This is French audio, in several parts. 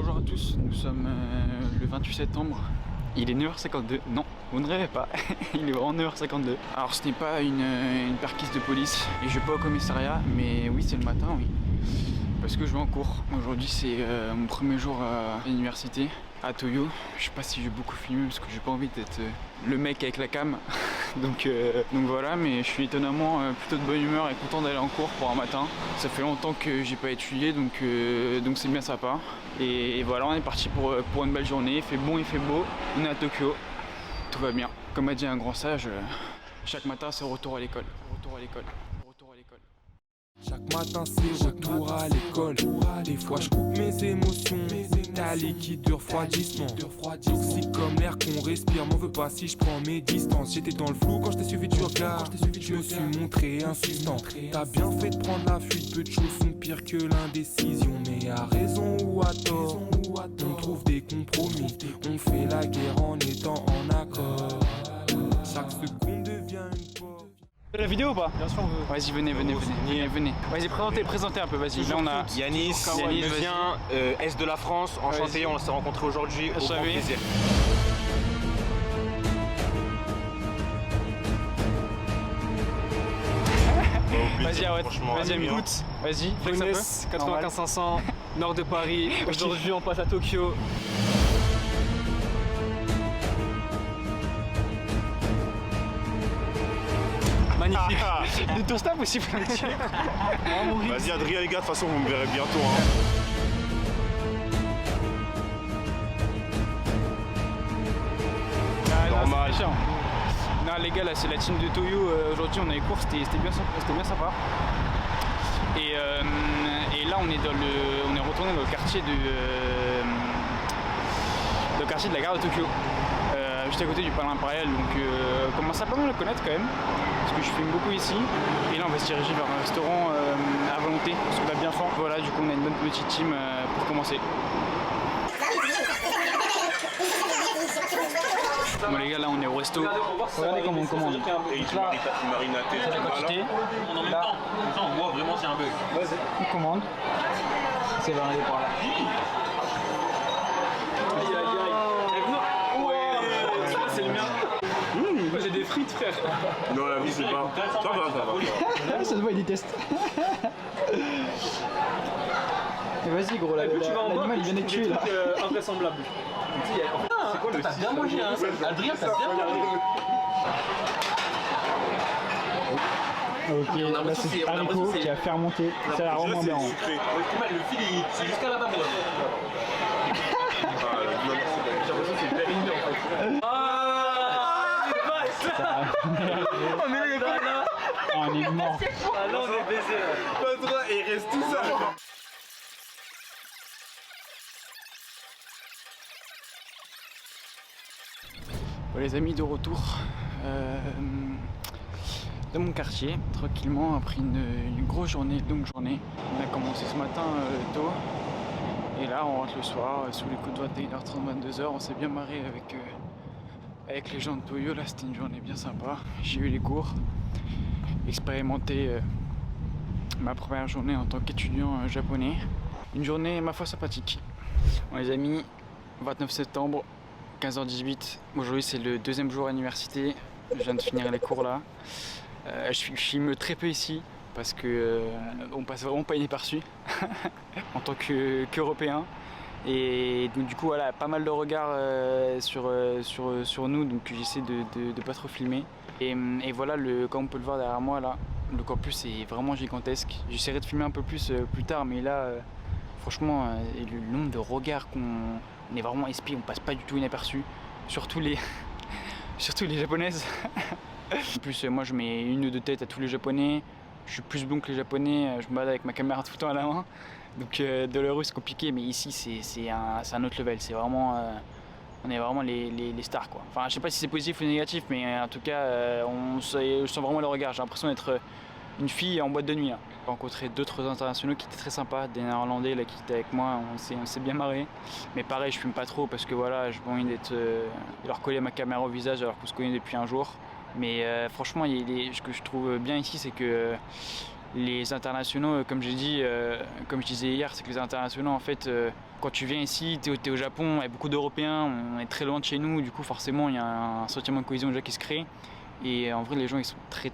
Bonjour à tous, nous sommes le 28 septembre. Il est 9h52, non, vous ne rêvez pas, il est vraiment 9h52. Alors ce n'est pas une perquise de police et je vais pas au commissariat, mais oui c'est le matin, oui. Parce que je vais en cours. Aujourd'hui c'est mon premier jour à l'université, à Toyo. Je sais pas si j'ai beaucoup filmé parce que j'ai pas envie d'être le mec avec la cam. donc voilà, mais je suis étonnamment plutôt de bonne humeur et content d'aller en cours pour un matin. Ça fait longtemps que j'ai pas étudié, donc c'est bien sympa. Et voilà, on est parti pour une belle journée. Il fait bon, il fait beau. On est à Tokyo. Tout va bien. Comme a dit un grand sage, chaque matin c'est retour à l'école. Retour à l'école. Retour à l'école. Chaque matin c'est retour à l'école. Des fois je coupe mes émotions. T'as liquide de refroidissement. Toxique comme l'air qu'on respire. M'en veux pas si je prends mes distances. J'étais dans le flou quand je t'ai suivi du regard. Je me suis montré insistant. T'as bien fait de prendre la fuite. Peu de choses sont pires que l'indécision. Mais à raison ou à tort, on trouve des compromis. On fait la guerre en étant en accord. Chaque seconde devient une porte. La vidéo ou pas? Bien sûr, on veut. Vas-y, venez. Vas-y, présentez un peu, vas-y. Là, on a Yanis, Nevien, Est de la France, enchanté, on s'est rencontrés aujourd'hui, au grand plaisir. Vas-y, Arrête, vas-y, Amigoutte, vas-y, Jeunesse 95 500, nord de Paris. Aujourd'hui, on passe à Tokyo. Magnifique. De ton staff aussi, Vas-y Adrien les gars, de toute façon vous me verrez bientôt Normal. Non les gars, là c'est la team de Toyo. Aujourd'hui on a eu cours, c'était bien sympa. Et là on est retourné dans le quartier de la gare de Tokyo. Juste à côté du Palais Impérial, donc on commence à pas mal le connaître quand même, parce que je filme beaucoup ici. Et là on va se diriger vers un restaurant à volonté, parce qu'on a bien faim. Voilà, du coup on a une bonne petite team pour commencer. Bon les gars, là on est au resto. Regardez comment on commande. Et il marinaté, C'est la quantité. En même temps, on voit vraiment c'est un bug. On commande. C'est varié par là. C'est le mien. Moi j'ai des frites, frère. Non la vie c'est pas. Ça va. Ça se voit, il déteste. Vas-y gros, l'animal il vient d'être tué là. Invraisemblable. C'est quoi le T'as bien mangé hein. Adrien, t'as bien mangé. Ok, là c'est haricot qui a fait remonter. Ça a l'air vraiment bien. Le fil c'est jusqu'à là-bas. J'ai l'impression que c'est périmé en fait. On est mort. Ah là on est baisé là. Pas droit et il reste tout ça. Bon, les amis, de retour dans mon quartier, tranquillement, après une grosse journée, longue journée. On a commencé ce matin tôt, et là on rentre le soir, sous les coups de 21h30, 22h. On s'est bien marré avec les gens de Toyo. Là c'était une journée bien sympa. J'ai eu les cours, expérimenté ma première journée en tant qu'étudiant japonais. Une journée, ma foi, sympathique. Bon les amis, 29 septembre, 15h18. Aujourd'hui c'est le deuxième jour à l'université. Je viens de finir les cours là. Je filme très peu ici parce que on passe vraiment pas inaperçu en tant qu'Européen. Et donc du coup voilà, pas mal de regards sur nous, donc j'essaie de pas trop filmer. Et voilà, comme on peut le voir derrière moi là, le campus est vraiment gigantesque. J'essaierai de filmer un peu plus plus tard, mais là franchement le nombre de regards on est vraiment espié, on passe pas du tout inaperçu, surtout les japonaises. En plus moi je mets une ou deux têtes à tous les japonais, je suis plus blond que les japonais, je me balade avec ma caméra tout le temps à la main, donc de la rue c'est compliqué, mais ici c'est un autre level, c'est vraiment on est vraiment les stars quoi. Enfin je sais pas si c'est positif ou négatif, mais en tout cas je sens vraiment le regard, j'ai l'impression d'être une fille en boîte de nuit là. J'ai rencontré d'autres internationaux qui étaient très sympas, des Néerlandais là qui étaient avec moi, on s'est bien marré. Mais pareil, je filme pas trop parce que voilà, j'ai pas envie de leur coller ma caméra au visage alors qu'on se connaît depuis un jour. Mais franchement, ce que je trouve bien ici, c'est que Les internationaux, comme j'ai dit, comme je disais hier, c'est que les internationaux en fait, quand tu viens ici, t'es au Japon, il y a beaucoup d'Européens, on est très loin de chez nous, du coup forcément il y a un sentiment de cohésion déjà qui se crée. Et en vrai les gens ils sont très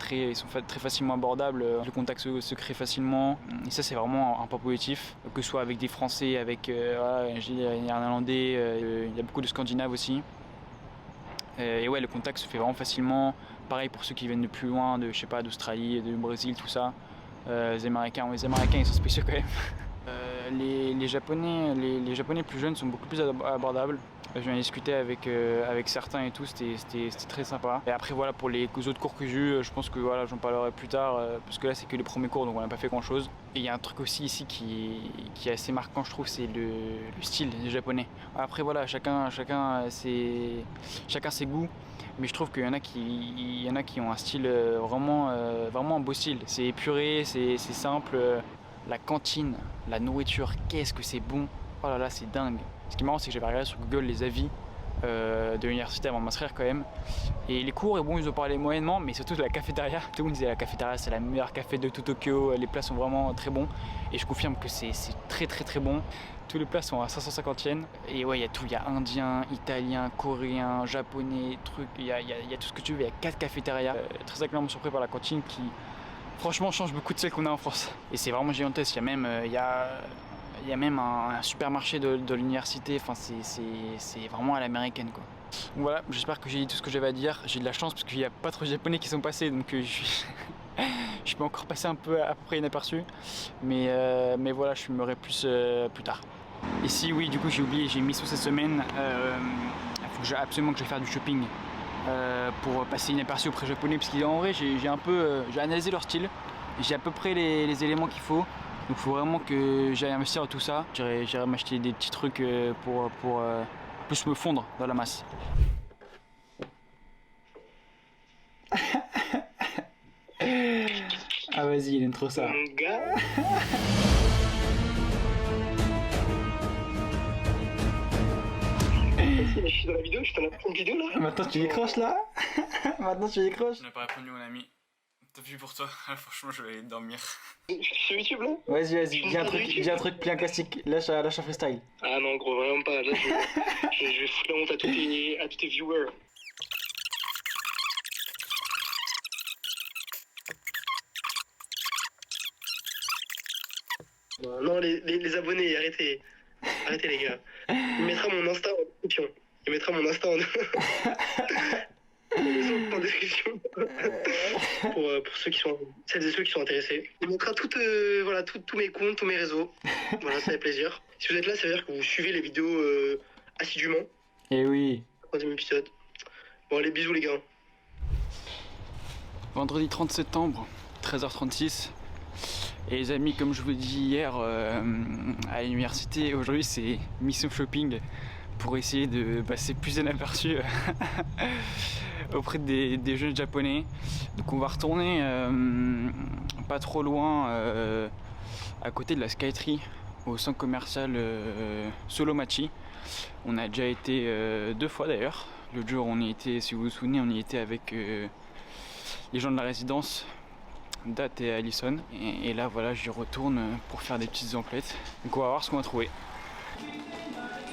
facilement abordables, le contact se crée facilement. Et ça c'est vraiment un point positif, que ce soit avec des Français, avec voilà, il y a des Néerlandais, il y a beaucoup de Scandinaves aussi. Et ouais, le contact se fait vraiment facilement. Pareil pour ceux qui viennent de plus loin, de je sais pas, d'Australie, du Brésil, tout ça. Les Américains ils sont spéciaux quand même. Les Japonais plus jeunes sont beaucoup plus abordables. Je viens discuter avec certains et tout, c'était très sympa. Et après voilà, pour les autres cours que j'ai eu, je pense que voilà, j'en parlerai plus tard, parce que là c'est que les premiers cours, donc on n'a pas fait grand chose. Et il y a un truc aussi ici qui est assez marquant, je trouve, c'est le style des Japonais. Après voilà, chacun ses goûts. Mais je trouve qu'il y en a qui ont un style vraiment un beau style. C'est épuré, c'est simple. La cantine, la nourriture, qu'est-ce que c'est bon. Oh là là, c'est dingue. Ce qui est marrant, c'est que j'avais regardé sur Google les avis de l'université avant de m'inscrire quand même. Et les cours, bon, ils ont parlé moyennement, mais surtout de la cafétéria. Tout le monde disait la cafétéria, c'est la meilleure café de tout Tokyo. Les plats sont vraiment très bons. Et je confirme que c'est très bon. Tous les plats sont à 550 yens. Et ouais, il y a tout. Il y a indien, italien, coréen, japonais, trucs. Il y a tout ce que tu veux. Il y a 4 cafétérias. Très agréablement surpris par la cantine qui, franchement, change beaucoup de celle qu'on a en France. Et c'est vraiment gigantesque. Il y a même un supermarché de l'université. Enfin, c'est vraiment à l'américaine, quoi. Donc voilà, j'espère que j'ai dit tout ce que j'avais à dire. J'ai de la chance parce qu'il n'y a pas trop de Japonais qui sont passés, donc je peux encore passer un peu à peu près inaperçu. Mais voilà, je filmerai plus tard. Ici, oui, du coup, j'ai oublié, j'ai mis sous cette semaine. Il faut absolument que j'aille faire du shopping pour passer inaperçu auprès des Japonais, parce qu'en vrai, j'ai analysé leur style. J'ai à peu près les éléments qu'il faut. Donc il faut vraiment que j'aille investir dans tout ça. J'irai m'acheter des petits trucs pour plus me fondre dans la masse. Ah vas-y, il aime trop ça. Mon gars. Je suis dans la vidéo, je suis dans la grande vidéo là. Maintenant tu décroches là. Maintenant tu décroches. Je n'ai pas répondu mon ami. T'as vu pour toi. Franchement je vais aller dormir. Sur YouTube là. Vas-y, dis un truc bien classique. Lâche un freestyle. Ah non gros, vraiment pas. Là je vais foutre la honte à tous tes viewers. Non les abonnés, arrêtez les gars. Il mettra mon Insta en description. En description pour celles et ceux qui sont intéressés. Il mettra tous mes comptes, tous mes réseaux. Voilà, ça fait plaisir. Si vous êtes là, ça veut dire que vous suivez les vidéos assidûment. Eh oui. Troisième épisode. Bon, allez, bisous les gars. Vendredi 30 septembre, 13h36. Et les amis, comme je vous l'ai dit hier à l'université, aujourd'hui c'est mission shopping pour essayer de passer plus inaperçu auprès des jeunes japonais. Donc on va retourner pas trop loin à côté de la Skytree, au centre commercial Solomachi. On a déjà été 2 fois d'ailleurs. L'autre jour on y était, si vous vous souvenez, on y était avec les gens de la résidence, Date et Allison. Et là voilà, j'y retourne pour faire des petites emplettes. Donc on va voir ce qu'on va trouver.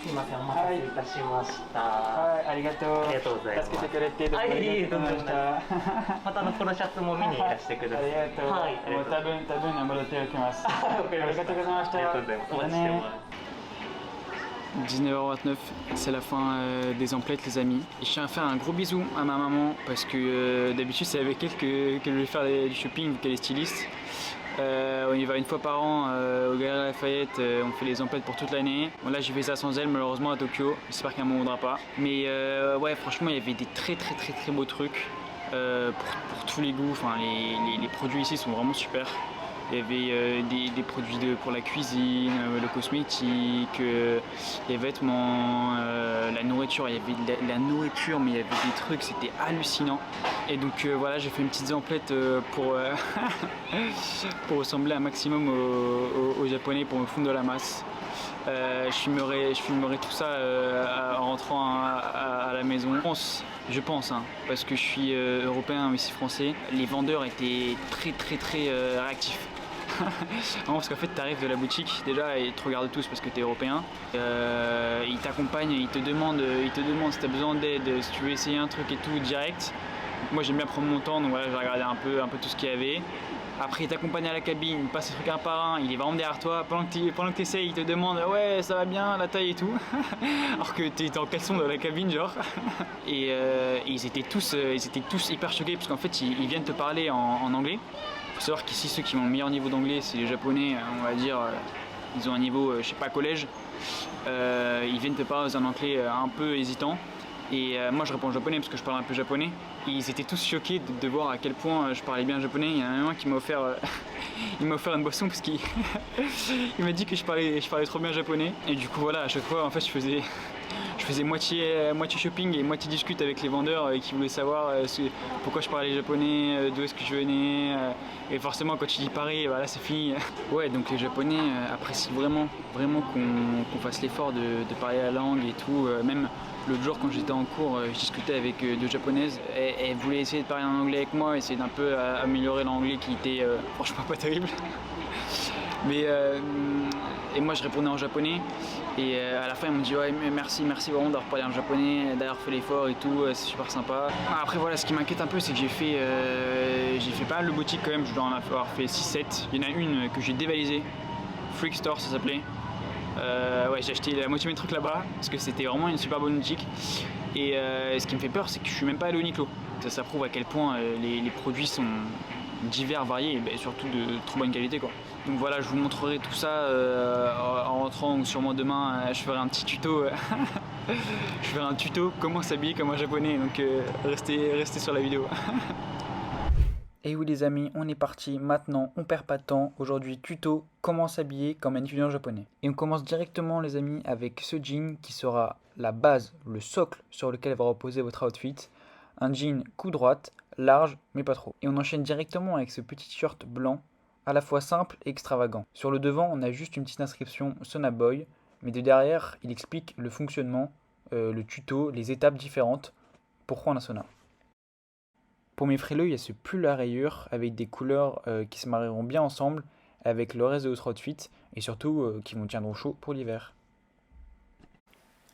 すみません、お待たせいたしました。はい、ありがとう。ありがとうございます。助けてくれてどうもありがとうございました。またこのシャツも見にいらしてください。ありがとう。はい。もう多分戻っておきます。わかりました。ありがとうございました。ありがとうございます。お待ちしてます。 19h29, c'est la fin des emplettes les amis. Et je tiens à faire un gros bisou à ma maman parce que d'habitude c'est avec elle que je vais faire du shopping vu qu'elle est styliste. On y va une fois par an au Galeries Lafayette, on fait les emplettes pour toute l'année. Bon, là j'ai fait ça sans elle malheureusement à Tokyo, j'espère qu'elle ne m'en voudra pas. Mais ouais, franchement il y avait des très beaux trucs pour tous les goûts. Enfin, les produits ici sont vraiment super. Il y avait des produits pour la cuisine, le cosmétique, les vêtements, la nourriture. Il y avait de la nourriture, mais il y avait des trucs, c'était hallucinant. Et donc voilà, j'ai fait une petite emplette pour ressembler un maximum aux Japonais, pour me fondre de la masse. Je filmerai tout ça en rentrant à la maison. Je pense hein, parce que je suis européen mais aussi français. Les vendeurs étaient très réactifs. Non, parce qu'en fait, tu arrives de la boutique déjà et ils te regardent tous parce que tu es européen. Ils t'accompagnent, ils te demandent si tu as besoin d'aide, si tu veux essayer un truc et tout direct. Moi j'aime bien prendre mon temps, donc voilà, j'ai regardé un peu tout ce qu'il y avait. Après, il t'accompagne à la cabine, il passe les trucs un par un, il est vraiment derrière toi. Pendant que tu essayes, il te demande ouais, ça va bien, la taille et tout. Alors que tu es en caleçon dans la cabine, genre. Et ils étaient tous hyper choqués parce qu'en fait, ils viennent te parler en anglais. Il faut savoir qu'ici, ceux qui ont le meilleur niveau d'anglais, c'est les Japonais, on va dire. Ils ont un niveau, je sais pas, collège. Ils viennent te parler dans un anglais un peu hésitant. Et moi je réponds japonais parce que je parle un peu japonais. Et ils étaient tous choqués de voir à quel point je parlais bien japonais. Il y en a même un qui m'a offert, il m'a offert une boisson parce qu'il il m'a dit que je parlais trop bien japonais. Et du coup voilà, à chaque fois en fait je faisais moitié shopping et moitié discute avec les vendeurs qui voulaient savoir pourquoi je parlais japonais, d'où est-ce que je venais. Et forcément quand tu dis Paris, bah là c'est fini. Ouais, donc les Japonais apprécient vraiment qu'on fasse l'effort de parler la langue et tout. Même l'autre jour quand j'étais en cours, je discutais avec deux japonaises. Elles voulaient essayer de parler en anglais avec moi, essayer d'un peu améliorer l'anglais qui était franchement pas terrible. Mais et moi je répondais en japonais et à la fin ils m'ont dit ouais merci vraiment d'avoir parlé en japonais, d'avoir fait l'effort et tout, c'est super sympa. Après voilà, ce qui m'inquiète un peu c'est que j'ai fait pas mal de boutiques quand même, je dois en avoir fait 6-7. Il y en a une que j'ai dévalisée, Freak Store ça s'appelait. Ouais, j'ai acheté la moitié de mes trucs là-bas parce que c'était vraiment une super bonne boutique. Et ce qui me fait peur c'est que je suis même pas allé au Uniqlo. Ça prouve à quel point les produits sont divers, variés et surtout de trop bonne qualité quoi. Donc voilà, je vous montrerai tout ça en rentrant ou sûrement demain, je ferai un petit tuto. Je ferai un tuto comment s'habiller comme un japonais, donc restez sur la vidéo. Et oui les amis, on est parti maintenant, on perd pas de temps. Aujourd'hui tuto comment s'habiller comme un étudiant japonais. Et on commence directement les amis avec ce jean qui sera la base, le socle sur lequel va reposer votre outfit. Un jean cou droite, large mais pas trop. Et on enchaîne directement avec ce petit t-shirt blanc, à la fois simple et extravagant. Sur le devant on a juste une petite inscription Sonaboy, mais de derrière il explique le fonctionnement, le tuto, les étapes différentes pour prendre un sauna. Pour mes frileux, il y a ce pull à rayures avec des couleurs qui se marieront bien ensemble avec le reste de votre outfit et surtout qui vous tiendront chaud pour l'hiver.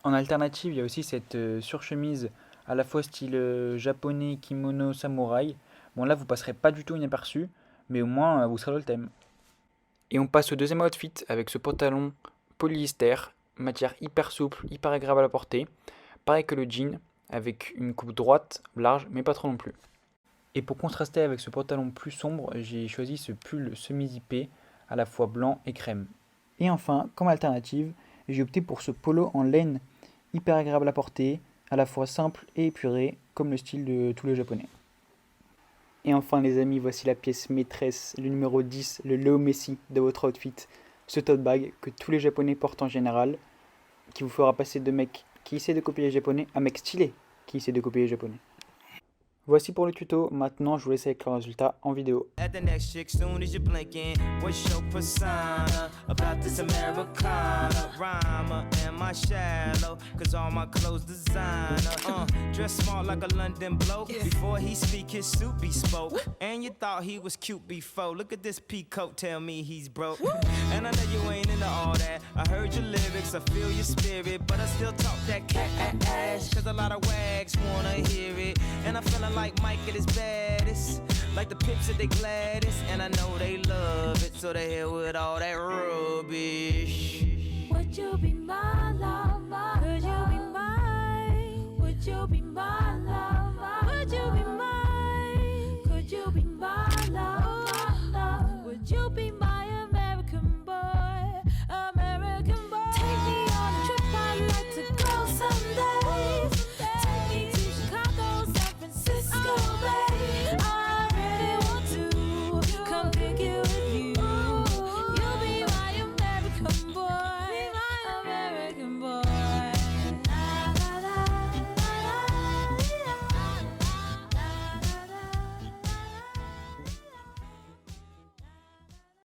En alternative, il y a aussi cette surchemise à la fois style japonais, kimono, samouraï. Bon là, vous passerez pas du tout inaperçu, mais au moins vous serez dans le thème. Et on passe au deuxième outfit avec ce pantalon polyester, matière hyper souple, hyper agréable à porter. Pareil que le jean, avec une coupe droite, large, mais pas trop non plus. Et pour contraster avec ce pantalon plus sombre, j'ai choisi ce pull semi-zippé, à la fois blanc et crème. Et enfin, comme alternative, j'ai opté pour ce polo en laine, hyper agréable à porter, à la fois simple et épuré, comme le style de tous les japonais. Et enfin les amis, voici la pièce maîtresse, le numéro 10, le Léo Messi de votre outfit. Ce tote bag que tous les japonais portent en général, qui vous fera passer de mec qui essaie de copier les japonais à mec stylé qui essaie de copier les japonais. Voici pour le tuto, maintenant je vous laisse avec le résultat en vidéo. At the next chick, soon as you're blinking, what's your persona about this Americana rhymer? Am I shallow? Cause all my clothes designer. Dress smart like a London bloke. Before he speak, his suit be spoke. And you thought he was cute before. Look at this peacoat, tell me he's broke. And I know you ain't into all that. I heard your lyrics, I feel your spirit, but I still talk that cat ass. Cause a lot of wags wanna hear it. And I'm feeling like Mike at his baddest, like the pips at they gladdest, and I know they love it, so they hell with all that rubbish. Would you be my lover? Could you be mine? Would you be